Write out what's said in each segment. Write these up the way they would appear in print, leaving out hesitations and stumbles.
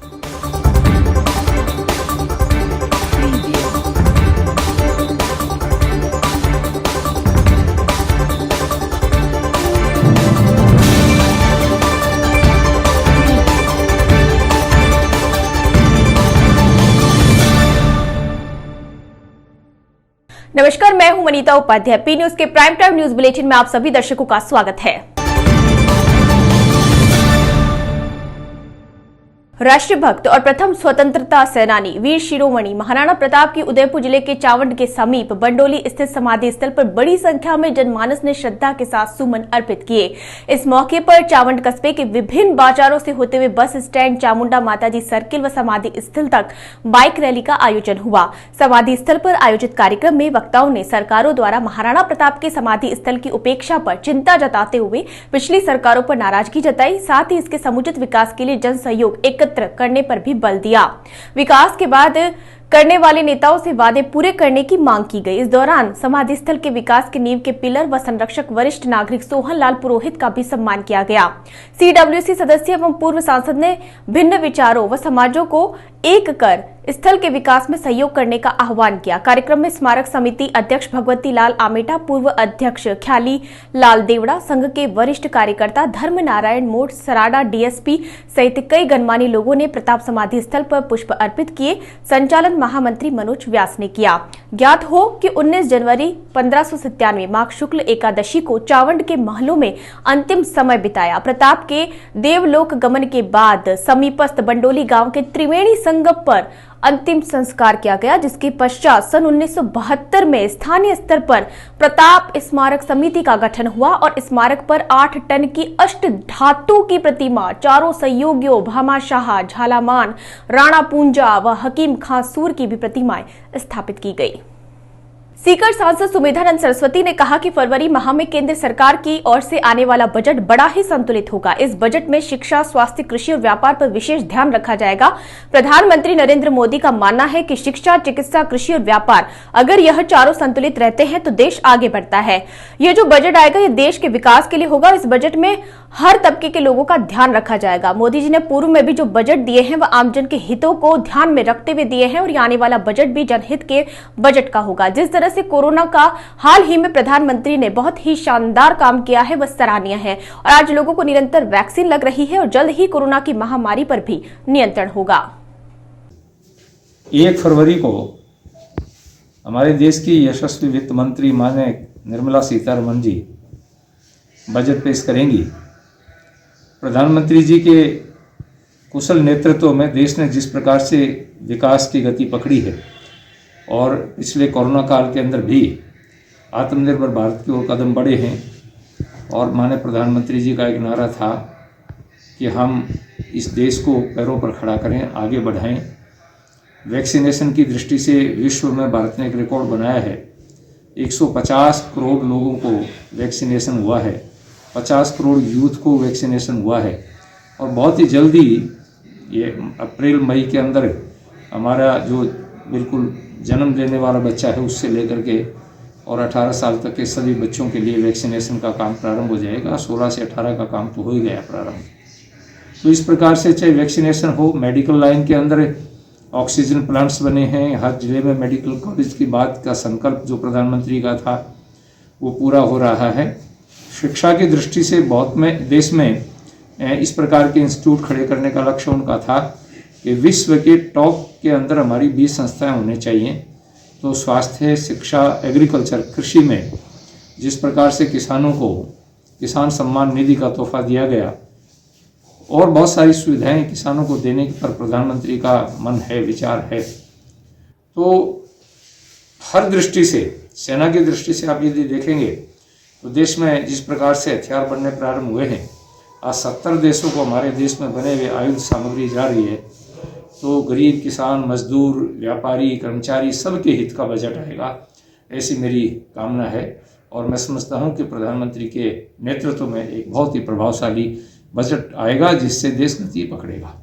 नमस्कार, मैं हूं वनीता उपाध्याय। पी न्यूज के प्राइम टाइम न्यूज बुलेटिन में आप सभी दर्शकों का स्वागत है। राष्ट्रीय भक्त और प्रथम स्वतंत्रता सेनानी वीर शिरोमणि महाराणा प्रताप की उदयपुर जिले के चावंड के समीप बंडोली स्थित समाधि स्थल पर बड़ी संख्या में जनमानस ने श्रद्धा के साथ सुमन अर्पित किए। इस मौके पर चावंड कस्बे के विभिन्न बाजारों से होते हुए बस स्टैंड, चामुंडा माताजी सर्किल व समाधि स्थल तक बाइक रैली का आयोजन हुआ। समाधि स्थल पर आयोजित कार्यक्रम में वक्ताओं ने सरकारों द्वारा महाराणा प्रताप के समाधि स्थल की उपेक्षा पर चिंता जताते हुए पिछली सरकारों पर नाराजगी जताई। साथ ही इसके समुचित विकास के लिए जन सहयोग करने पर भी बल दिया। विकास के बाद करने वाले नेताओं से वादे पूरे करने की मांग की गई। इस दौरान समाधि स्थल के विकास के नींव के पिलर व संरक्षक वरिष्ठ नागरिक सोहन लाल पुरोहित का भी सम्मान किया गया। सीडब्ल्यूसी सदस्य एवं पूर्व सांसद ने भिन्न विचारों व समाजों को एक कर स्थल के विकास में सहयोग करने का आह्वान किया। कार्यक्रम में स्मारक समिति अध्यक्ष भगवती लाल आमेटा, पूर्व अध्यक्ष ख्याली लाल देवड़ा, संघ के वरिष्ठ कार्यकर्ता धर्म नारायण मोड़, सराडा डीएसपी सहित कई गणमान्य लोगों ने प्रताप समाधि स्थल पर पुष्प अर्पित किए। संचालन महामंत्री मनोज व्यास ने किया। ज्ञात हो कि 19 जनवरी 1597 माघ शुक्ल एकादशी को चावंड के महलों में अंतिम समय बिताया। प्रताप के देवलोक गमन के बाद समीपस्थ बंडोली गांव के त्रिवेणी संगम पर अंतिम संस्कार किया गया, जिसके पश्चात सन 1972 में स्थानीय स्तर पर प्रताप स्मारक समिति का गठन हुआ और स्मारक पर 8 टन की अष्ट धातु की प्रतिमा, चारों सहयोगियों भामाशाह, झालामान, राणा पूंजा व हकीम खां सूर की भी प्रतिमाएं स्थापित की गई। सीकर सांसद सुमेधानंद सरस्वती ने कहा कि फरवरी माह में केंद्र सरकार की ओर से आने वाला बजट बड़ा ही संतुलित होगा। इस बजट में शिक्षा, स्वास्थ्य, कृषि और व्यापार पर विशेष ध्यान रखा जाएगा। प्रधानमंत्री नरेंद्र मोदी का मानना है कि शिक्षा, चिकित्सा, कृषि और व्यापार, अगर यह चारों संतुलित रहते हैं तो देश आगे बढ़ता है। ये जो बजट आएगा ये देश के विकास के लिए होगा। इस बजट में हर तबके के लोगों का ध्यान रखा जाएगा। मोदी जी ने पूर्व में भी जो बजट दिए हैं वह आमजन के हितों को ध्यान में रखते हुए दिए हैं और ये आने वाला बजट भी जनहित के बजट का होगा। जिस तरह से कोरोना का हाल ही में प्रधानमंत्री ने बहुत ही शानदार काम किया है वह सराहनीय है और आज लोगों को निरंतर वैक्सीन लग रही है और जल्द ही कोरोना की महामारी पर भी नियंत्रण होगा। 1 फरवरी को हमारे देश की यशस्वी वित्त मंत्री माननीय निर्मला सीतारमण जी बजट पेश करेंगी। प्रधानमंत्री जी के कुशल नेतृत्व में देश ने जिस प्रकार से विकास की गति पकड़ी है और पिछले कोरोना काल के अंदर भी आत्मनिर्भर भारत की ओर कदम बढ़े हैं और माननीय प्रधानमंत्री जी का एक नारा था कि हम इस देश को पैरों पर खड़ा करें, आगे बढ़ाएं। वैक्सीनेशन की दृष्टि से विश्व में भारत ने एक रिकॉर्ड बनाया है। 150 करोड़ लोगों को वैक्सीनेशन हुआ है, 50 करोड़ यूथ को वैक्सीनेशन हुआ है और बहुत ही जल्दी ये अप्रैल मई के अंदर हमारा जो बिल्कुल जन्म लेने वाला बच्चा है उससे लेकर के और 18 साल तक के सभी बच्चों के लिए वैक्सीनेशन का काम प्रारंभ हो जाएगा। 16 से 18 का काम तो हो ही गया प्रारंभ। तो इस प्रकार से चाहे वैक्सीनेशन हो, मेडिकल लाइन के अंदर ऑक्सीजन प्लांट्स बने हैं, हर जिले में मेडिकल कॉलेज की बात का संकल्प जो प्रधानमंत्री का था वो पूरा हो रहा है। शिक्षा की दृष्टि से बहुत में देश में इस प्रकार के इंस्टीट्यूट खड़े करने का लक्ष्य उनका था कि विश्व के टॉप के अंदर हमारी 20 संस्थाएं होने चाहिए। तो स्वास्थ्य, शिक्षा, एग्रीकल्चर, कृषि में जिस प्रकार से किसानों को किसान सम्मान निधि का तोहफा दिया गया और बहुत सारी सुविधाएं किसानों को देने पर प्रधानमंत्री का मन है, विचार है। तो हर दृष्टि से, सेना की दृष्टि से आप यदि देखेंगे तो देश में जिस प्रकार से हथियार बनने प्रारंभ हुए हैं, आज 70 देशों को हमारे देश में बने हुए आयुध सामग्री जा रही है। तो गरीब, किसान, मजदूर, व्यापारी, कर्मचारी सबके हित का बजट आएगा, ऐसी मेरी कामना है और मैं समझता हूं कि प्रधानमंत्री के नेतृत्व में एक बहुत ही प्रभावशाली बजट आएगा जिससे देश गति पकड़ेगा।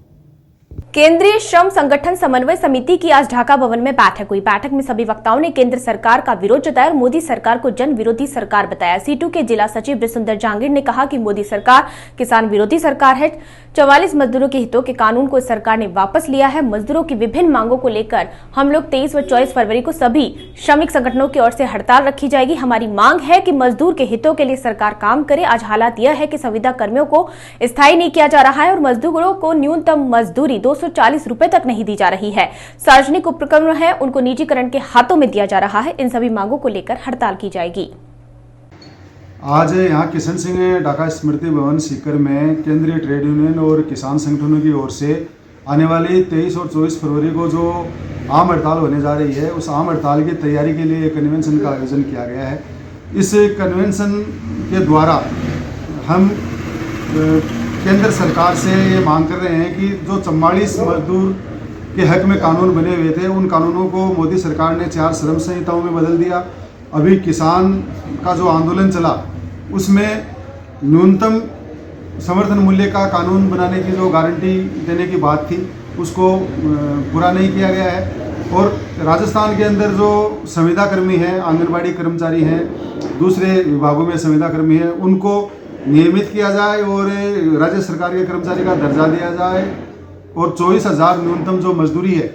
केंद्रीय श्रम संगठन समन्वय समिति की आज ढाका भवन में बैठक हुई। बैठक में सभी वक्ताओं ने केंद्र सरकार का विरोध जताया और मोदी सरकार को जन विरोधी सरकार बताया। सीटू के जिला सचिव बृजसुंदर जांगीर ने कहा कि मोदी सरकार किसान विरोधी सरकार है। 44 मजदूरों के हितों के कानून को इस सरकार ने वापस लिया है। मजदूरों की विभिन्न मांगों को लेकर हम लोग 23 व 24 फरवरी को सभी श्रमिक संगठनों की ओर से हड़ताल रखी जाएगी। हमारी मांग है कि मजदूर के हितों के लिए सरकार काम करे। आज हालात यह है कि संविदा कर्मियों को स्थायी नहीं किया जा रहा है और मजदूरों को न्यूनतम मजदूरी 240 रुपए तक नहीं दी जा रही है। सार्वजनिक उपक्रम है उनको निजीकरण के हाथों में दिया जा रहा है। इन सभी मांगों को लेकर हड़ताल की जाएगी। आज यहाँ किशन सिंह ढाका स्मृति भवन सीकर में केंद्रीय ट्रेड यूनियन और किसान संगठनों की ओर से आने वाली 23 और 24 फरवरी को जो आम हड़ताल होने जा रही है, उस आम हड़ताल की तैयारी के लिए कन्वेंशन का आयोजन किया गया है। इस कन्वेंशन के द्वारा हम केंद्र सरकार से ये मांग कर रहे हैं कि जो 44 मजदूर के हक में कानून बने हुए थे, उन कानूनों को मोदी सरकार ने 4 श्रम संहिताओं में बदल दिया। अभी किसान का जो आंदोलन चला उसमें न्यूनतम समर्थन मूल्य का कानून बनाने की जो गारंटी देने की बात थी उसको पूरा नहीं किया गया है। और राजस्थान के अंदर जो संविदा कर्मी हैं, आंगनबाड़ी कर्मचारी हैं, दूसरे विभागों में संविदा कर्मी हैं, उनको नियमित किया जाए और राज्य सरकार के कर्मचारी का दर्जा दिया जाए और 24,000 न्यूनतम जो मजदूरी है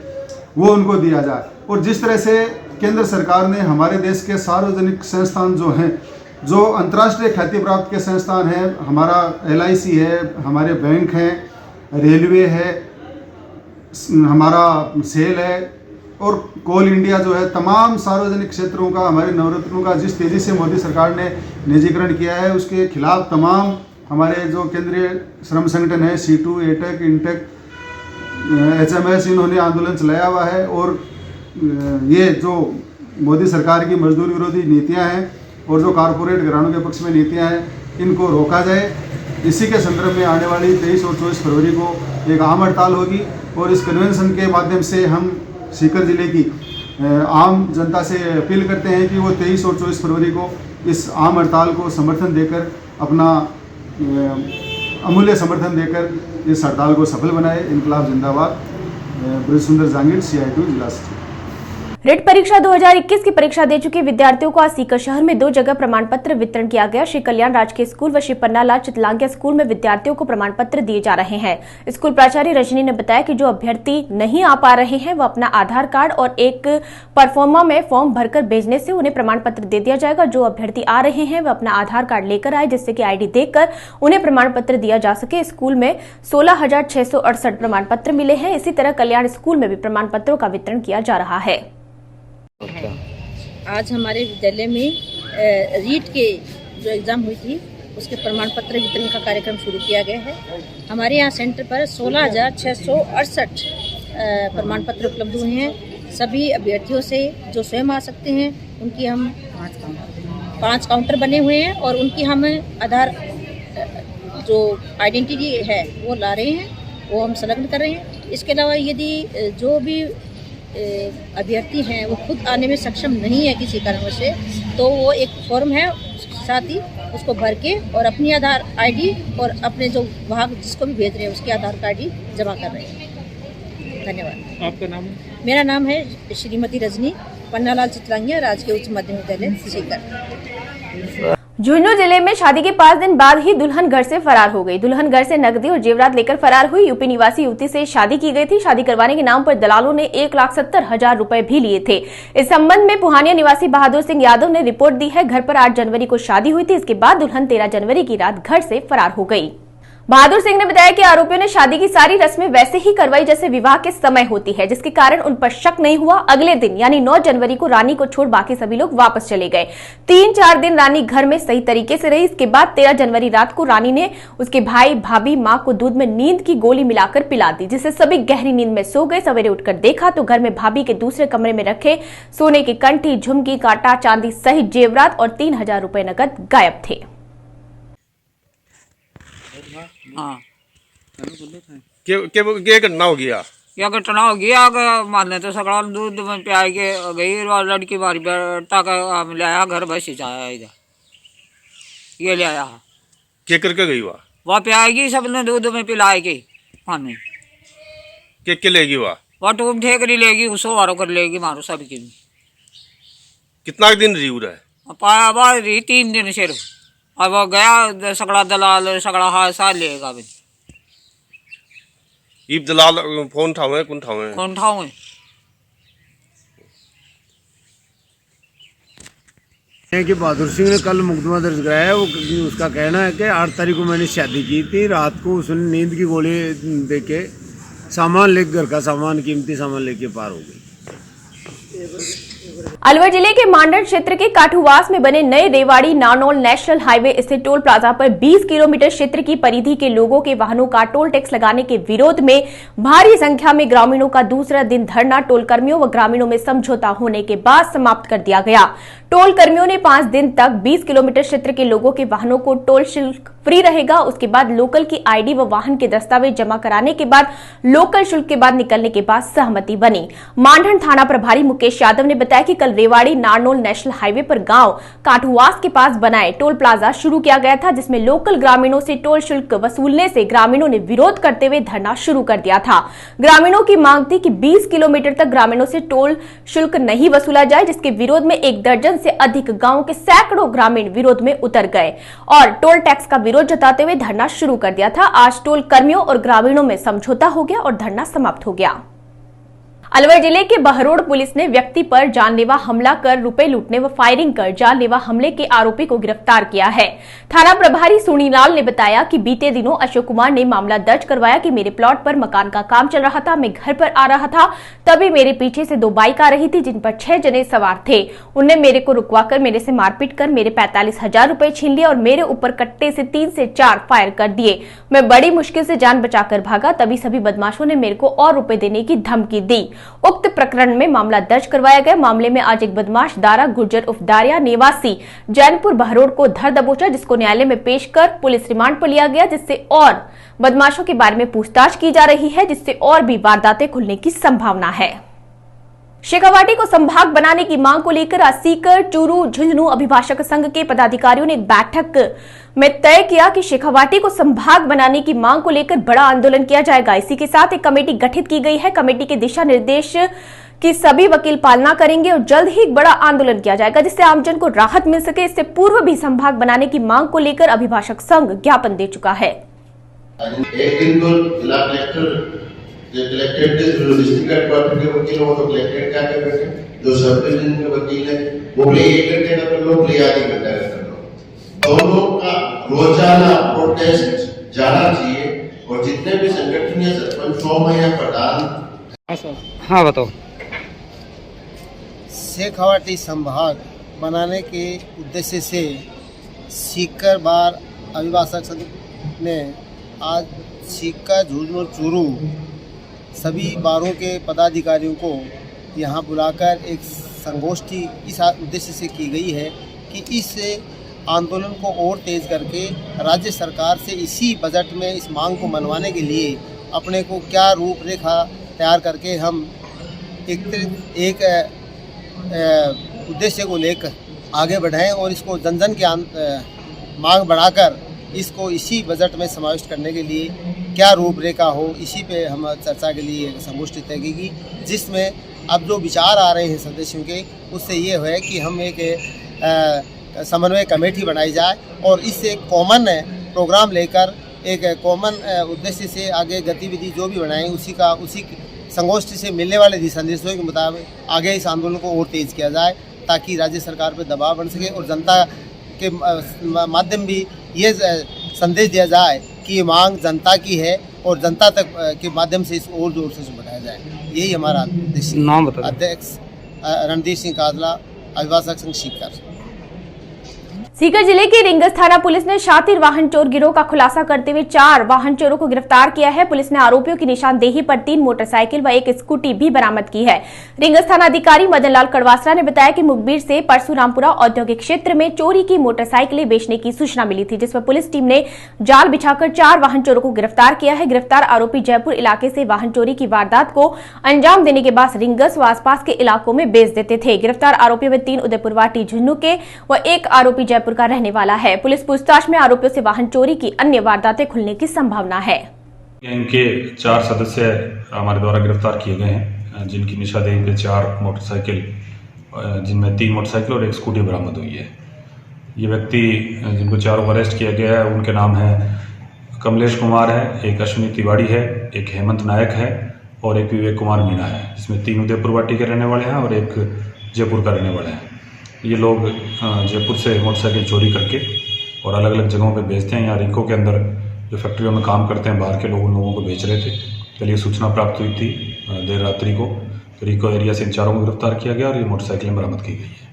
वो उनको दिया जाए। और जिस तरह से केंद्र सरकार ने हमारे देश के सार्वजनिक संस्थान जो हैं, जो अंतर्राष्ट्रीय ख्याति प्राप्त के संस्थान हैं, हमारा LIC है, हमारे बैंक हैं, रेलवे है, हमारा सेल है और कोल इंडिया जो है, तमाम सार्वजनिक क्षेत्रों का, हमारे नवरत्नों का जिस तेज़ी से मोदी सरकार ने निजीकरण किया है, उसके खिलाफ तमाम हमारे जो केंद्रीय श्रम संगठन है, सीटू, एटेक, इंटेक, HMS, इन्होंने आंदोलन चलाया हुआ है। और ये जो मोदी सरकार की मजदूर विरोधी नीतियां हैं और जो कारपोरेट घरानों के पक्ष में नीतियां हैं, इनको रोका जाए। इसी के संदर्भ में आने वाली 23 और 24 फरवरी को एक आम हड़ताल होगी और इस कन्वेंशन के माध्यम से हम सीकर जिले की आम जनता से अपील करते हैं कि वो 23 और 24 फरवरी को इस आम हड़ताल को समर्थन देकर, अपना अमूल्य समर्थन देकर इस हड़ताल को सफल बनाए। इनकलाब जिंदाबाद। बृजसुंदर जांगीर, CITU जिला सचिव। रेट परीक्षा 2021 की परीक्षा दे चुके विद्यार्थियों को आज सीकर शहर में 2 जगह प्रमाण पत्र वितरण किया गया। श्री कल्याण राजकीय स्कूल व श्री पन्नालाल चितलांगिया स्कूल में विद्यार्थियों को प्रमाण पत्र दिए जा रहे हैं। स्कूल प्राचार्य रजनी ने बताया कि जो अभ्यर्थी नहीं आ पा रहे हैं, वो अपना आधार कार्ड और एक परफॉर्मा में फॉर्म भरकर भेजने से उन्हें प्रमाण पत्र दे दिया जाएगा। जो अभ्यर्थी आ रहे हैं वह अपना आधार कार्ड लेकर आए, जिससे कि ID देखकर उन्हें प्रमाण पत्र दिया जा सके। स्कूल में 16,668 प्रमाण पत्र मिले हैं। इसी तरह कल्याण स्कूल में भी प्रमाण पत्रों का वितरण किया जा रहा है। आज हमारे विद्यालय में रीट के जो एग्ज़ाम हुई थी उसके प्रमाण पत्र वितरण का कार्यक्रम शुरू किया गया है। हमारे यहाँ सेंटर पर 16,668 प्रमाण पत्र उपलब्ध हुए हैं। सभी अभ्यर्थियों से जो स्वयं आ सकते हैं उनकी हम 5 काउंटर बने हुए हैं और उनकी हम आधार जो आइडेंटिटी है वो ला रहे हैं, वो हम संलग्न कर रहे हैं। इसके अलावा यदि जो भी अभ्यर्थी हैं वो खुद आने में सक्षम नहीं है किसी कारणवश से, तो वो एक फॉर्म है, साथ ही उसको भर के और अपनी आधार ID और अपने जो विभाग जिसको भी भेज रहे हैं उसके आधार कार्ड ही जमा कर रहे हैं। धन्यवाद। आपका नाम? मेरा नाम है श्रीमती रजनी, पन्नालाल चितलांगिया राजकीय उच्च मध्य विद्यालय सीकर। झुंझुनू जिले में शादी के 5 दिन बाद ही दुल्हन घर से फरार हो गई। दुल्हन घर से नकदी और जेवरात लेकर फरार हुई। यूपी निवासी युवती से शादी की गई थी। शादी करवाने के नाम पर दलालों ने 1,70,000 रुपए भी लिए थे। इस संबंध में पुहानिया निवासी बहादुर सिंह यादव ने रिपोर्ट दी है। घर पर 8 जनवरी को शादी हुई थी। इसके बाद दुल्हन 13 जनवरी की रात घर से फरार हो गई। बहादुर सिंह ने बताया कि आरोपियों ने शादी की सारी रस्में वैसे ही करवाई जैसे विवाह के समय होती है, जिसके कारण उन पर शक नहीं हुआ। अगले दिन यानी 9 जनवरी को रानी को छोड़ बाकी सभी लोग वापस चले गए। 3-4 दिन रानी घर में सही तरीके से रही। इसके बाद 13 जनवरी रात को रानी ने उसके भाई, भाभी, मां को दूध में नींद की गोली मिलाकर पिला दी, जिससे सभी गहरी नींद में सो गए। सवेरे उठकर देखा तो घर में भाभी के दूसरे कमरे में रखे सोने की कंठी, झुमकी, कांटा, चांदी सहित जेवरात और 3,000 रुपए नकद गायब थे। हाँ, क्या घटना हो गया? क्या घटना हो गया? माने तो सगड़ा दूध में प्याई के गई लड़की बारी बैठा का ले आया घर बस जाया इधर ये ले आया। क्या करके गई वह? वह प्याएगी सबने दूध में पिलाएगी पानी। के लेगी वह टूम ठेकरी लेगी उसो वारो कर लेगी मारो सबकी भी कितना दिन रही रहा है पाया बा रही 3 दिन से अब वो गया सगड़ा दलाल सगड़ा हादसा लेगा भी ईब दलाल फोन ठावे कौन ठावे कौन ठाऊ है कि बहादुर सिंह ने कल मुकदमा दर्ज कराया। वो उसका कहना है कि 8 तारीख को मैंने शादी की थी, रात को उसने नींद की गोली दे के सामान ले घर का सामान कीमती सामान लेके पार हो गई। अलवर जिले के मांडर क्षेत्र के काठूवास में बने नए रेवाड़ी नानौल नेशनल हाईवे स्थित टोल प्लाजा पर 20 किलोमीटर क्षेत्र की परिधि के लोगों के वाहनों का टोल टैक्स लगाने के विरोध में भारी संख्या में ग्रामीणों का दूसरा दिन धरना टोल कर्मियों व ग्रामीणों में समझौता होने के बाद समाप्त कर दिया गया। टोल कर्मियों ने 5 दिन तक 20 किलोमीटर क्षेत्र के लोगों के वाहनों को टोल शुल्क फ्री रहेगा, उसके बाद लोकल की आईडी व वाहन के दस्तावेज जमा कराने के बाद लोकल शुल्क के बाद निकलने के बाद सहमति बनी। मांडन थाना प्रभारी मुकेश यादव ने बताया कि कल रेवाड़ी नारनौल नेशनल हाईवे पर गांव काठूवास के पास बनाए टोल प्लाजा शुरू किया गया था, जिसमें लोकल ग्रामीणों से टोल शुल्क वसूलने से ग्रामीणों ने विरोध करते हुए धरना शुरू कर दिया था। ग्रामीणों की मांग थी कि 20 किलोमीटर तक ग्रामीणों से टोल शुल्क नहीं वसूला जाए, जिसके विरोध में 1 दर्जन से अधिक गांवों के सैकड़ों ग्रामीण विरोध में उतर गए और टोल टैक्स का विरोध जताते हुए धरना शुरू कर दिया था। आज टोल कर्मियों और ग्रामीणों में समझौता हो गया और धरना समाप्त हो गया। अलवर जिले के बहरोड पुलिस ने व्यक्ति पर जानलेवा हमला कर रुपए लूटने व फायरिंग कर जानलेवा हमले के आरोपी को गिरफ्तार किया है। थाना प्रभारी सुनीलाल ने बताया कि बीते दिनों अशोक कुमार ने मामला दर्ज करवाया कि मेरे प्लॉट पर मकान का काम चल रहा था, मैं घर पर आ रहा था, तभी मेरे पीछे से 2 बाइक आ रही थी जिन पर 6 जने सवार थे। उनने मेरे को रुकवाकर मेरे से मारपीट कर मेरे 45,000 रुपए छीन लिए और मेरे ऊपर कट्टे से 3 से 4 फायर कर दिए। मैं बड़ी मुश्किल से जान बचाकर भागा, तभी सभी बदमाशों ने मेरे को और रुपए देने की धमकी दी। उक्त प्रकरण में मामला दर्ज करवाया गया। मामले में आज एक बदमाश दारा गुर्जर उर्फ दारिया निवासी जैनपुर बहरोड को धर दबोचा, जिसको न्यायालय में पेश कर पुलिस रिमांड पर लिया गया, जिससे और बदमाशों के बारे में पूछताछ की जा रही है, जिससे और भी वारदातें खुलने की संभावना है। शेखावाटी को संभाग बनाने की मांग को लेकर आज सीकर, चूरू, झुंझुनू अभिभाषक संघ के पदाधिकारियों ने एक बैठक में तय किया कि शेखावाटी को संभाग बनाने की मांग को लेकर बड़ा आंदोलन किया जाएगा। इसी के साथ एक कमेटी गठित की गई है। कमेटी के दिशा निर्देश की सभी वकील पालना करेंगे और जल्द ही एक बड़ा आंदोलन किया जाएगा, जिससे आमजन को राहत मिल सके। इससे पूर्व भी संभाग बनाने की मांग को लेकर अभिभाषक संघ ज्ञापन दे चुका है। एक दिन तो जिला कलेक्टेड डिस्ट्रिक्ट हेडक्वार्टर के वकील वो तो कलेक्टेड क्या कर रहे हैं, जो सब डिवीजन के वकील है वो बोले 1 घंटे का कर लो, बोले आधे घंटे का कर लो। दोनों का रोजाना प्रोटेस्ट जाना चाहिए और जितने भी संगठन या सरपंच हो या प्रधान। हाँ बताओ। शेखावाटी संभाग बनाने के उद्देश्य से सीकर बार अभिभाषक संघ ने आज सीकर, झुंझुनू, चूरू सभी बारों के पदाधिकारियों को यहाँ बुलाकर एक संगोष्ठी इस उद्देश्य से की गई है कि इस आंदोलन को और तेज करके राज्य सरकार से इसी बजट में इस मांग को मनवाने के लिए अपने को क्या रूपरेखा तैयार करके हम एक उद्देश्य को लेकर आगे बढ़ाएं और इसको जन जन की मांग बढ़ाकर इसको इसी बजट में समाविष्ट करने के लिए क्या रूपरेखा हो, इसी पे हम चर्चा के लिए संगोष्ठी तय की, जिसमें अब जो विचार आ रहे हैं सदस्यों के उससे ये है कि हम एक समन्वय कमेटी बनाई जाए और इससे कॉमन प्रोग्राम लेकर एक कॉमन उद्देश्य से आगे गतिविधि जो भी बनाएं उसी संगोष्ठी से मिलने वाले दिशा निर्देशों के मुताबिक आगे इस आंदोलन को और तेज किया जाए, ताकि राज्य सरकार पर दबाव बन सके और जनता के माध्यम भी ये संदेश दिया जाए कि ये मांग जनता की है और जनता तक के माध्यम से इस और जोर से बढ़ाया जाए। यही हमारा उद्देश्य। नाम बताओ। अध्यक्ष रणदीप सिंह काजला, अभिभाषक संघ सीकर। सीकर जिले के रिंगस थाना पुलिस ने शातिर वाहन चोर गिरोह का खुलासा करते हुए 4 वाहन चोरों को गिरफ्तार किया है। पुलिस ने आरोपियों की निशानदेही पर 3 मोटरसाइकिल व 1 स्कूटी भी बरामद की है। रिंगस थाना अधिकारी मदन लाल कड़वासरा ने बताया कि मुखबिर से परशुरामपुरा औद्योगिक क्षेत्र में चोरी की मोटरसाइकिलें बेचने की सूचना मिली थी, जिस पर पुलिस टीम ने जाल बिछाकर 4 वाहन चोरों को गिरफ्तार किया है। गिरफ्तार आरोपी जयपुर इलाके से वाहन चोरी की वारदात को अंजाम देने के बाद रिंगस व आसपास के इलाकों में बेच देते थे। गिरफ्तार आरोपियों में 3 उदयपुरवाटी झुंझुनू के व 1 आरोपी जयपुर का रहने वाला है। पुलिस पूछताछ में आरोपियों से वाहन चोरी की अन्य वारदातें खुलने की संभावना है। गैंग के 4 सदस्य हमारे द्वारा गिरफ्तार किए गए हैं, जिनकी निशानदेही पे 4 मोटरसाइकिल, जिनमें 3 मोटरसाइकिल और 1 स्कूटी बरामद हुई है। ये व्यक्ति जिनको चारों को अरेस्ट किया गया है, उनके नाम है कमलेश कुमार है, एक अश्विनी तिवारी है, एक हेमंत नायक है और एक विवेक कुमार मीणा है। इसमें 3 उदयपुर वाटी के रहने वाले हैं और एक जयपुर का रहने वाले हैं। ये लोग जयपुर से मोटरसाइकिल चोरी करके और अलग अलग जगहों पे बेचते हैं। यहाँ रिको के अंदर जो फैक्ट्रियों में काम करते हैं बाहर के लोग, उन लोगों को बेच रहे थे। कल ये सूचना प्राप्त हुई थी देर रात्रि को, तो रिको एरिया से इन चारों को गिरफ्तार किया गया और ये मोटरसाइकिलें बरामद की गई है।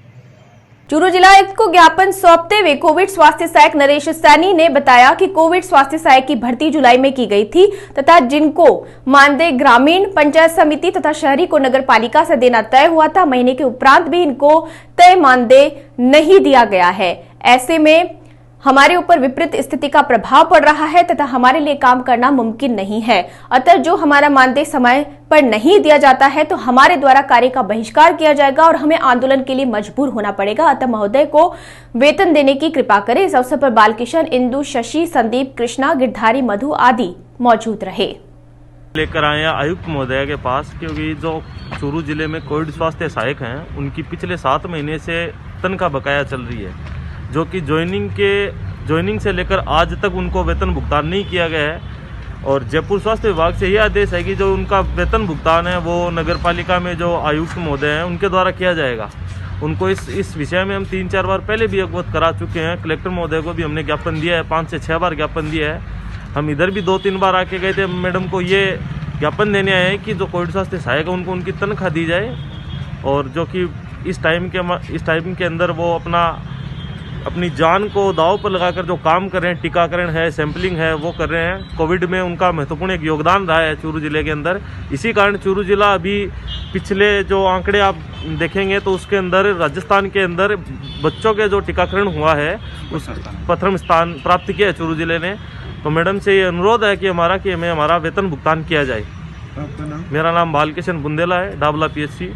चूरू जिला आयुक्त को ज्ञापन सौंपते हुए कोविड स्वास्थ्य सहायक नरेश सैनी ने बताया कि कोविड स्वास्थ्य सहायक की भर्ती जुलाई में की गई थी तथा जिनको मानदेय ग्रामीण पंचायत समिति तथा शहरी को नगर पालिका से देना तय हुआ था, महीने के उपरांत भी इनको तय मानदेय नहीं दिया गया है। ऐसे में हमारे ऊपर विपरीत स्थिति का प्रभाव पड़ रहा है तथा हमारे लिए काम करना मुमकिन नहीं है। अतः जो हमारा मानदेय समय पर नहीं दिया जाता है तो हमारे द्वारा कार्य का बहिष्कार किया जाएगा और हमें आंदोलन के लिए मजबूर होना पड़ेगा। अतः महोदय को वेतन देने की कृपा करें। इस अवसर पर बालकिशन, इंदु, शशि, संदीप, कृष्णा, गिरधारी, मधु आदि मौजूद रहे। लेकर आए आयुक्त महोदय के पास, क्योंकि जो चूरू जिले में कोविड स्वास्थ्य सहायक हैं उनकी पिछले 7 महीने से तनख्वाह बकाया चल रही है, जो कि ज्वाइनिंग से लेकर आज तक उनको वेतन भुगतान नहीं किया गया है। और जयपुर स्वास्थ्य विभाग से यह आदेश है कि जो उनका वेतन भुगतान है वो नगर पालिका में जो आयुक्त महोदय हैं उनके द्वारा किया जाएगा। उनको इस विषय में हम 3-4 बार पहले भी अवगत करा चुके हैं। कलेक्टर महोदय को भी हमने ज्ञापन दिया है, 5 से 6 बार ज्ञापन दिया है। हम इधर भी 2-3 बार आके गए थे, मैडम को ये ज्ञापन देने आए हैं कि जो कोविड स्वास्थ्य सहायक है उनको उनकी तनख्वाह दी जाए और जो कि इस टाइम के अंदर वो अपनी जान को दांव पर लगाकर जो काम कर रहे हैं, टीकाकरण है, सैंपलिंग है, वो कर रहे हैं। कोविड में उनका महत्वपूर्ण एक योगदान रहा है चूरू जिले के अंदर। इसी कारण चूरू जिला अभी पिछले जो आंकड़े आप देखेंगे तो उसके अंदर राजस्थान के अंदर बच्चों के जो टीकाकरण हुआ है उस प्रथम स्थान प्राप्त किया है चूरू जिले ने। तो मैडम से ये अनुरोध है कि हमें हमारा वेतन भुगतान किया जाए। मेरा नाम बालकिशन बुंदेला है, डाबला PHC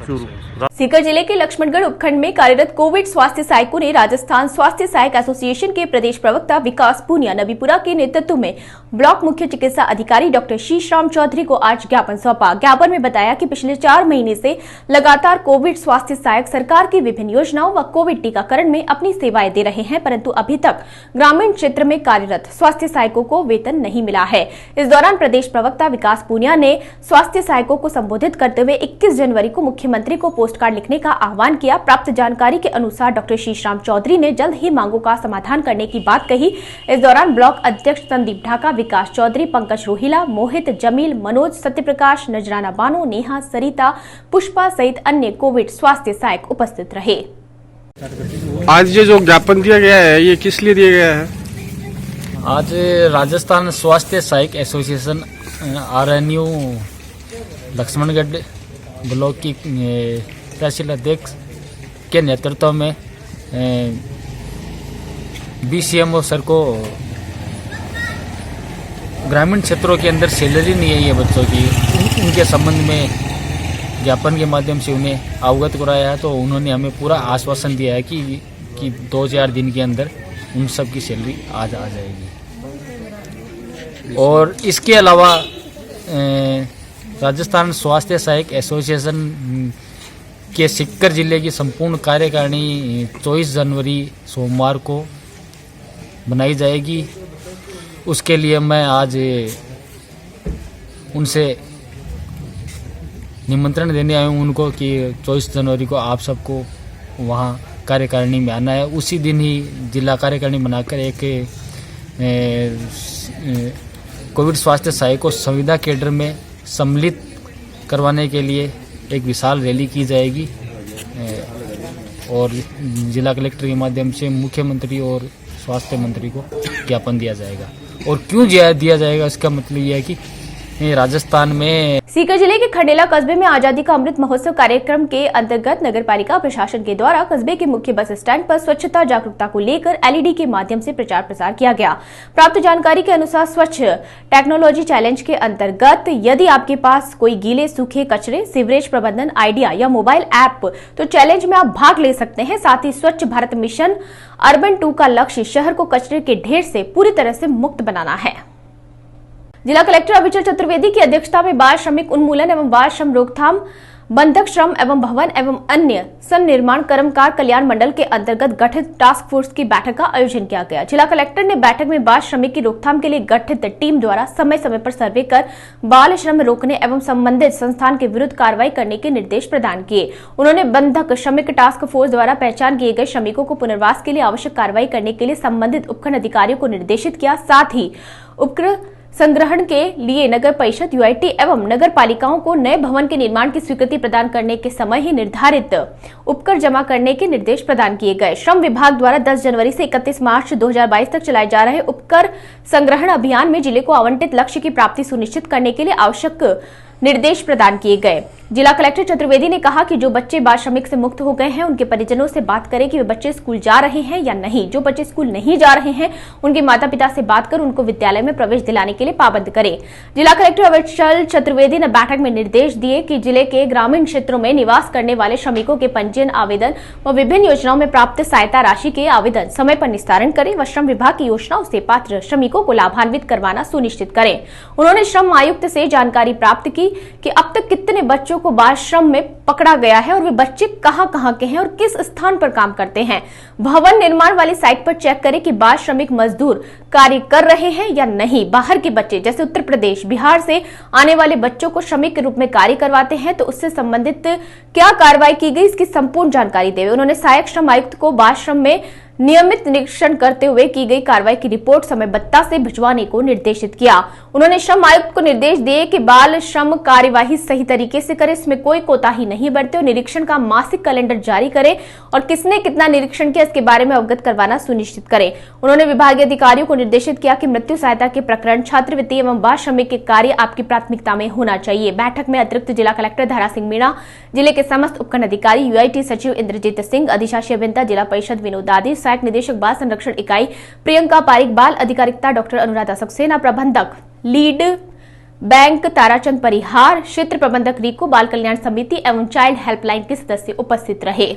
चूरू। सीकर जिले के लक्ष्मणगढ़ उपखंड में कार्यरत कोविड स्वास्थ्य सहायकों ने राजस्थान स्वास्थ्य सहायक एसोसिएशन के प्रदेश प्रवक्ता विकास पूनिया नबीपुरा के नेतृत्व में ब्लॉक मुख्य चिकित्सा अधिकारी डॉक्टर शीशराम चौधरी को आज ज्ञापन सौंपा। ज्ञापन में बताया कि पिछले 4 महीने से लगातार कोविड स्वास्थ्य सहायक सरकार की विभिन्न योजनाओं व कोविड टीकाकरण में अपनी सेवाएं दे रहे हैं, परंतु अभी तक ग्रामीण क्षेत्र में कार्यरत स्वास्थ्य सहायकों को वेतन नहीं मिला है। इस दौरान प्रदेश प्रवक्ता विकास पूनिया ने स्वास्थ्य सहायकों को संबोधित करते हुए 21 जनवरी को मुख्यमंत्री को पोस्ट कार्ड लिखने का आह्वान किया। प्राप्त जानकारी के अनुसार डॉक्टर शीशराम चौधरी ने जल्द ही मांगों का समाधान करने की बात कही। इस दौरान ब्लॉक अध्यक्ष संदीप ढाका, विकास चौधरी, पंकज रोहिला, मोहित, जमील, मनोज, सत्यप्रकाश, नजराना बानो, नेहा, सरिता, पुष्पा सहित अन्य कोविड स्वास्थ्य सहायक उपस्थित रहे। आज ये जो ज्ञापन दिया गया है ये किस लिए दिया गया है? आज राजस्थान स्वास्थ्य सहायक एसोसिएशन RNU लक्ष्मणगढ़ ब्लॉक की तहसील अध्यक्ष के नेतृत्व में BCMO सर को ग्रामीण क्षेत्रों के अंदर सैलरी नहीं है ये बच्चों की, उनके संबंध में ज्ञापन के माध्यम से उन्हें अवगत कराया है। तो उन्होंने हमें पूरा आश्वासन दिया है कि 2-4 दिन के अंदर उन सब की सैलरी आज आ जाएगी। और इसके अलावा राजस्थान स्वास्थ्य सहायक एसोसिएशन के सीकर जिले की संपूर्ण कार्यकारिणी 24 जनवरी सोमवार को बनाई जाएगी। उसके लिए मैं आज उनसे निमंत्रण देने आया हूँ उनको कि 24 जनवरी को आप सबको वहाँ कार्यकारिणी में आना है। उसी दिन ही जिला कार्यकारिणी बनाकर एक कोविड स्वास्थ्य सहायक को संविदा केडर में सम्मिलित करवाने के लिए एक विशाल रैली की जाएगी और जिला कलेक्टर के माध्यम से मुख्यमंत्री और स्वास्थ्य मंत्री को ज्ञापन दिया जाएगा। और क्यों दिया जाएगा इसका मतलब यह है कि राजस्थान में सीकर जिले के खंडेला कस्बे में आजादी का अमृत महोत्सव कार्यक्रम के अंतर्गत नगर पालिका प्रशासन के द्वारा कस्बे के मुख्य बस स्टैंड पर स्वच्छता जागरूकता को लेकर LED के माध्यम से प्रचार प्रसार किया गया। प्राप्त जानकारी के अनुसार स्वच्छ टेक्नोलॉजी चैलेंज के अंतर्गत यदि आपके पास कोई गीले सूखे कचरे, सीवरेज प्रबंधन आइडिया या मोबाइल ऐप तो चैलेंज में आप भाग ले सकते हैं। साथ ही स्वच्छ भारत मिशन अर्बन 2 का लक्ष्य शहर को कचरे के ढेर से पूरी तरह से मुक्त बनाना है। जिला कलेक्टर अविचल चतुर्वेदी की अध्यक्षता में बाल श्रमिक उन्मूलन एवं बाल श्रम रोकथाम, बंधक श्रम एवं भवन एवं अन्य सन्निर्माण कर्मकार कल्याण मंडल के अंतर्गत गठित टास्क फोर्स की बैठक का आयोजन किया गया। जिला कलेक्टर ने बैठक में बाल श्रमिक की रोकथाम के लिए गठित टीम द्वारा समय समय पर सर्वे कर बाल श्रम रोकने एवं संबंधित संस्थान के विरुद्ध कार्रवाई करने के निर्देश प्रदान किए। उन्होंने बंधक श्रमिक टास्क फोर्स द्वारा पहचान किए गए श्रमिकों को पुनर्वास के लिए आवश्यक कार्रवाई करने के लिए संबंधित उपखंड अधिकारियों को निर्देशित किया। साथ ही उपकर संग्रहण के लिए नगर परिषद, यूआईटी एवं नगर पालिकाओं को नए भवन के निर्माण की स्वीकृति प्रदान करने के समय ही निर्धारित उपकर जमा करने के निर्देश प्रदान किए गए। श्रम विभाग द्वारा 10 जनवरी से 31 मार्च 2022 तक चलाए जा रहे उपकर संग्रहण अभियान में जिले को आवंटित लक्ष्य की प्राप्ति सुनिश्चित करने के लिए आवश्यक निर्देश प्रदान किए गए। जिला कलेक्टर चतुर्वेदी ने कहा कि जो बच्चे बाल श्रमिक से मुक्त हो गए हैं उनके परिजनों से बात करें कि वे बच्चे स्कूल जा रहे हैं या नहीं। जो बच्चे स्कूल नहीं जा रहे हैं उनके माता पिता से बात कर उनको विद्यालय में प्रवेश दिलाने के लिए पाबंद करें। जिला कलेक्टर अविचल चतुर्वेदी ने बैठक में निर्देश दिए कि जिले के ग्रामीण क्षेत्रों में निवास करने वाले श्रमिकों के पंजीयन आवेदन व विभिन्न योजनाओं में प्राप्त सहायता राशि के आवेदन समय पर निस्तारण करें व श्रम विभाग की योजनाओं से पात्र श्रमिकों को लाभान्वित करवाना सुनिश्चित करें। उन्होंने श्रम आयुक्त से जानकारी प्राप्त की कि अब तक कितने बच्चों को बाल श्रम में पकड़ा गया है और वे बच्चे कहां के हैं और किस स्थान पर काम करते हैं। भवन निर्माण वाली साइट पर चेक करें कि बाल श्रमिक मजदूर कार्य कर रहे हैं या नहीं। बाहर के बच्चे जैसे उत्तर प्रदेश, बिहार से आने वाले बच्चों को श्रमिक के रूप में कार्य करवाते हैं तो उससे संबंधित क्या कार्रवाई की गई इसकी संपूर्ण जानकारी देवे। उन्होंने सहायक श्रम आयुक्त को बाल श्रम में नियमित निरीक्षण करते हुए की गई कार्रवाई की रिपोर्ट समयबद्धता से भिजवाने को निर्देशित किया। उन्होंने श्रम आयुक्त को निर्देश दिए कि बाल श्रम कार्यवाही सही तरीके से करे, इसमें कोई कोताही नहीं बरते और निरीक्षण का मासिक कैलेंडर जारी करे और किसने कितना निरीक्षण किया इसके बारे में अवगत करवाना सुनिश्चित करे। उन्होंने विभागीय अधिकारियों को निर्देशित किया कि मृत्यु सहायता के प्रकरण, छात्रवृत्ति एवं बाल श्रमिक के कार्य आपकी प्राथमिकता में होना चाहिए। बैठक में अतिरिक्त जिला कलेक्टर धारा सिंह मीणा, जिले के समस्त उपखंड अधिकारी, यूआईटी सचिव इंद्रजीत सिंह, अधिशासी अभियंता जिला परिषद विनोद आदि, सहायक निदेशक बाल संरक्षण इकाई प्रियंका पारिक, बाल अधिकारिता डॉक्टर अनुराधा सक्सेना, प्रबंधक लीड बैंक ताराचंद परिहार, क्षेत्र प्रबंधक रीको, बाल कल्याण समिति एवं चाइल्ड हेल्पलाइन के सदस्य उपस्थित रहे।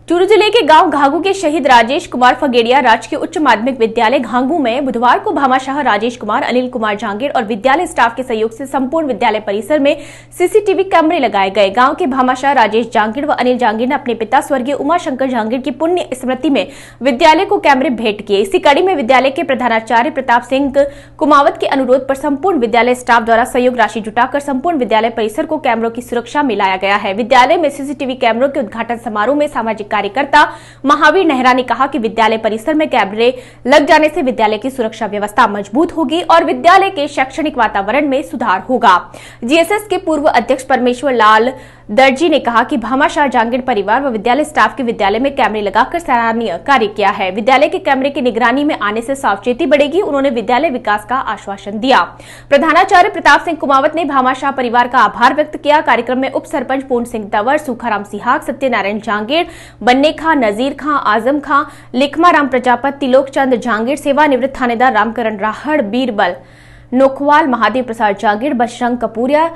चूरू जिले के गांव घांगू के शहीद राजेश कुमार फगेड़िया राजकीय उच्च माध्यमिक विद्यालय घांगू में बुधवार को भामाशाह राजेश कुमार, अनिल कुमार जांगीड़ और विद्यालय स्टाफ के सहयोग से संपूर्ण विद्यालय परिसर में सीसीटीवी कैमरे लगाए गए। गांव के भामाशाह राजेश जांगीड़ व अनिल जांगीड़ ने अपने पिता स्वर्गीय उमाशंकर जांगीड़ की पुण्य स्मृति में विद्यालय को कैमरे भेंट किए। इसी कड़ी में विद्यालय के प्रधानाचार्य प्रताप सिंह कुमावत के अनुरोध पर संपूर्ण विद्यालय स्टाफ द्वारा सहयोग राशि जुटाकर संपूर्ण विद्यालय परिसर को कैमरों की सुरक्षा में लाया गया है। विद्यालय में सीसीटीवी कैमरों के उद्घाटन समारोह में सामाजिक कार्यकर्ता महावीर नेहरा ने कहा कि विद्यालय परिसर में कैमरे लग जाने से विद्यालय की सुरक्षा व्यवस्था मजबूत होगी और विद्यालय के शैक्षणिक वातावरण में सुधार होगा। जीएसएस के पूर्व अध्यक्ष परमेश्वर लाल दर्जी ने कहा कि भामाशाह जांगीड़ परिवार व विद्यालय स्टाफ के विद्यालय में कैमरे लगाकर सराहनीय कार्य किया है। विद्यालय के कैमरे की निगरानी में आने से सावचेती बढ़ेगी। उन्होंने विद्यालय विकास का आश्वासन दिया। प्रधानाचार्य प्रताप सिंह कुमावत ने भामाशाह परिवार का आभार व्यक्त किया। कार्यक्रम में उप सरपंच पूर्ण सिंह तंवर, सूखाराम सिहाग, सत्यनारायण जांगीड़, बन्ने खां, नजीर खां, आजम खां, लिखमा राम प्रजापत, तिलोक चंद जांगीड़, सेवानिवृत्त थानेदार रामकरण राहड़, बीरबल नोखवाल, महादेव प्रसाद जांगीड़, बजरंग कपूरिया,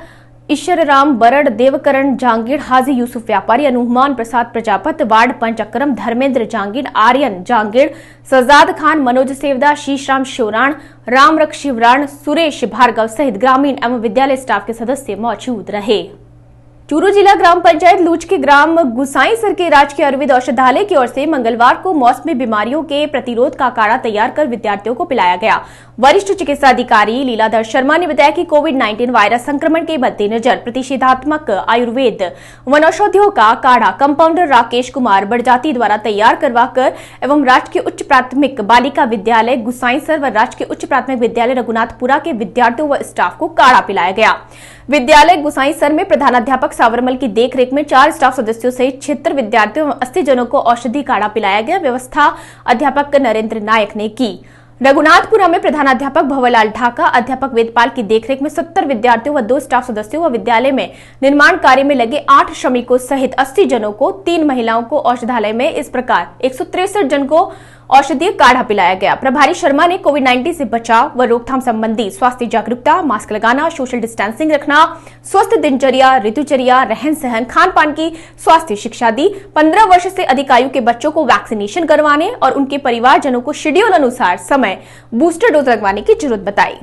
ईश्वर राम बरड़, देवकरण जांगीड़, हाजी यूसुफ व्यापारी, अनुमान प्रसाद प्रजापत, वार्ड पंच अक्रम, धर्मेंद्र जांगीड़, आर्यन जांगीड़, सजाद खान, मनोज सेवदा, शीशराम शिवराण, रामरख शिवराण, सुरेश भार्गव सहित ग्रामीण एवं विद्यालय स्टाफ के सदस्य मौजूद रहे। चूरू जिला ग्राम पंचायत लूच के ग्राम गुसाईसर के राजकीय आयुर्वेद औषधालय की ओर से मंगलवार को मौसमी बीमारियों के प्रतिरोध का काढ़ा तैयार कर विद्यार्थियों को पिलाया गया। वरिष्ठ चिकित्सा अधिकारी लीलाधर शर्मा ने बताया कि कोविड-19 वायरस संक्रमण के मद्देनजर प्रतिषेधात्मक आयुर्वेद वनौषधियों का काढ़ा कंपाउंडर राकेश कुमार बड़जाती द्वारा तैयार करवाकर एवं राजकीय उच्च प्राथमिक बालिका विद्यालय गुसाईसर व राजकीय उच्च प्राथमिक विद्यालय रघुनाथपुरा के विद्यार्थियों व स्टाफ को काढ़ा पिलाया गया। विद्यालय गुसाईसर में प्रधानाध्यापक सावरमल की देखरेख में 4 स्टाफ सदस्यों सहित 76 विद्यार्थियों एवं 80 जनों को औषधि काढ़ा पिलाया गया। व्यवस्था अध्यापक नरेंद्र नायक ने की। रघुनाथपुरा में प्रधानाध्यापक भंवरलाल ढाका, अध्यापक वेदपाल की देखरेख में 70 विद्यार्थियों व 2 स्टाफ सदस्यों व विद्यालय में निर्माण कार्य में लगे 8 श्रमिकों सहित 80 जनों को, 3 महिलाओं को औषधालय में इस प्रकार 163 जन को औषधीय काढ़ा पिलाया गया। प्रभारी शर्मा ने कोविड-19 से बचाव व रोकथाम संबंधी स्वास्थ्य जागरूकता, मास्क लगाना, सोशल डिस्टेंसिंग रखना, स्वस्थ दिनचर्या, ऋतुचर्या, रहन सहन, खान पान की स्वास्थ्य शिक्षा दी। 15 वर्ष से अधिक आयु के बच्चों को वैक्सीनेशन करवाने और उनके परिवारजनों को शेड्यूल अनुसार समय बूस्टर डोज लगवाने की जरूरत बताई।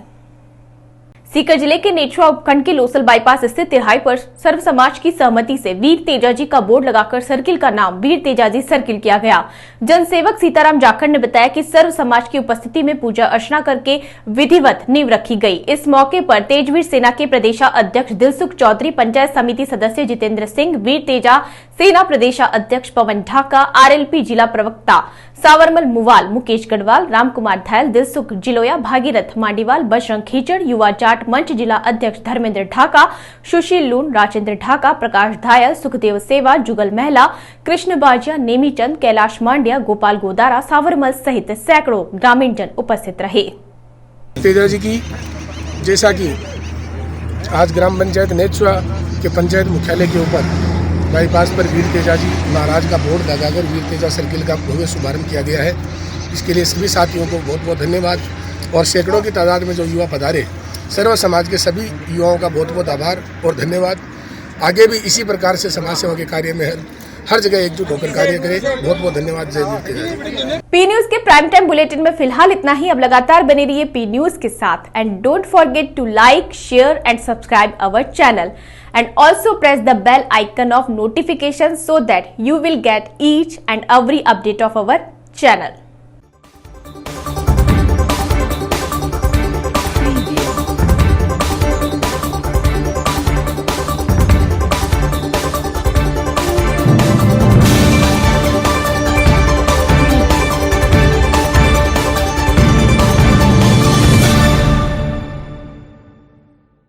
सीकर जिले के नेछुआ उपखंड के लोसल बाईपास स्थित तिराही पर सर्व समाज की सहमति से वीर तेजाजी का बोर्ड लगाकर सर्किल का नाम वीर तेजाजी सर्किल किया गया। जनसेवक सीताराम जाखड़ ने बताया कि सर्व समाज की उपस्थिति में पूजा अर्चना करके विधिवत नींव रखी गई। इस मौके पर तेजवीर सेना के प्रदेशाध्यक्ष दिलसुख चौधरी, पंचायत समिति सदस्य जितेंद्र सिंह, वीर तेजा सेना प्रदेशाध्यक्ष पवन ढाका, आरएलपी जिला प्रवक्ता सावरमल मुवाल, मुकेश गढ़वाल, रामकुमार धैल, दिलसुख जिलोया, भागीरथ मांडीवाल, बजरंग खीचड़, युवा जाट मंच जिला अध्यक्ष धर्मेंद्र ढाका, सुशील लून, राजेंद्र ढाका, प्रकाश धायल, सुखदेव सेवा, जुगल महला, कृष्ण बाजिया, नेमीचंद, कैलाश मांडिया, गोपाल गोदारा, सावरमल सहित सैकड़ों ग्रामीण जन उपस्थित रहे। तेजाजी की जैसा कि आज ग्राम पंचायत नेछुआ के पंचायत मुख्यालय के ऊपर बाईपास पर वीर तेजाजी महाराज का बोर्ड लगाकर वीर तेजा सर्किल का भव्य शुभारंभ किया गया है। इसके लिए सभी साथियों को बहुत बहुत धन्यवाद और सैकड़ों की तादाद में जो युवा पधारे, सर्व समाज के सभी युवाओं का बहुत बहुत आभार और धन्यवाद। आगे भी इसी प्रकार से समाज सेवा के कार्य में हर जगह एकजुट होकर कार्य करें। बहुत बहुत धन्यवाद। जय वीर तेजाजी। पी न्यूज के प्राइम टाइम बुलेटिन में फिलहाल इतना ही। अब लगातार बने रहिए पी न्यूज के साथ and don't forget to like, share and subscribe our channel and also press the bell icon of notification so that you will get each and every update of our channel.